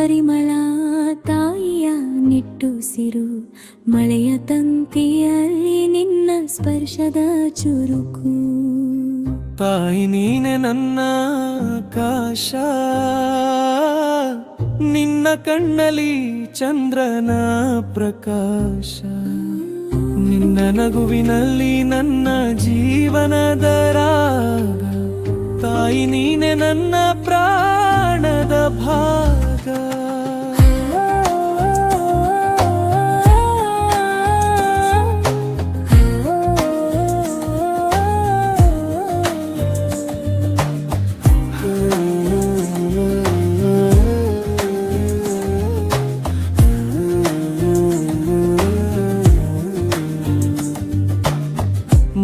ಪರಿಮಳ ತಾಯಿಯ ನಿಟ್ಟುಸಿರು ಮಳೆಯ ತಂತಿಯಲ್ಲಿ ನಿನ್ನ ಸ್ಪರ್ಶದ ಚುರುಕು. ತಾಯಿ ನೀನೆ ನನ್ನ ಆಕಾಶ, ನಿನ್ನ ಕಣ್ಣಲ್ಲಿ ಚಂದ್ರನ ಪ್ರಕಾಶ, ನಿನ್ನ ನಗುವಿನಲ್ಲಿ ನನ್ನ ಜೀವನದ ರಾಗ. ತಾಯಿ ನೀನೆ ನನ್ನ ಪ್ರಾಣದ ಭಾಗ.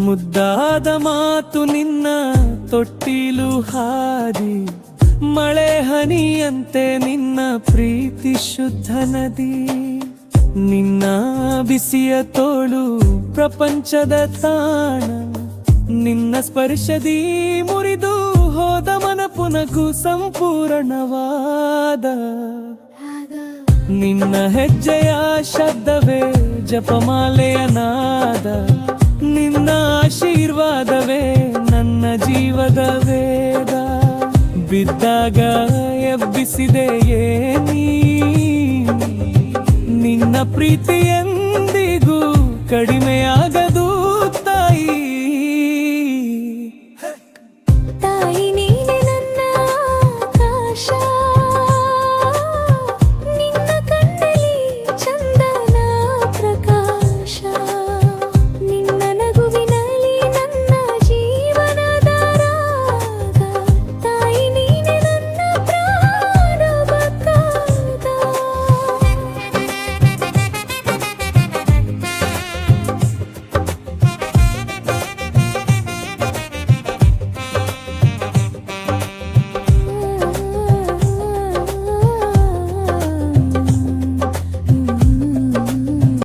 ಮುದ್ದಾದ ಮಾತು ನಿನ್ನ ತೊಟ್ಟಿಲು ಹಾದಿ, ಮಳೆ ಹನಿಯಂತೆ ನಿನ್ನ ಪ್ರೀತಿ ಶುದ್ಧ ನದಿ. ನಿನ್ನ ಬಿಸಿಯ ತೋಳು ಪ್ರಪಂಚದ ತಾಣ, ನಿನ್ನ ಸ್ಪರ್ಶದಿ ಮುರಿದು ಹೋದ ಮನ ಪುನಗು ಸಂಪೂರ್ಣವಾದ. ನಿನ್ನ ಹೆಜ್ಜೆಯ ಶಬ್ದವೇ ಜಪಮಾಲೆಯ ನಾದ, ನಿನ್ನ ಆಶೀರ್ವಾದವೇ ನನ್ನ ಜೀವದ ವೇದ. ಬಿದ್ದಾಗ ಎಬ್ಬಿಸಿದೆಯೇ ನೀ, ನಿನ್ನ ಪ್ರೀತಿ ಎಂದಿಗೂ ಕಡಿಮೆಯ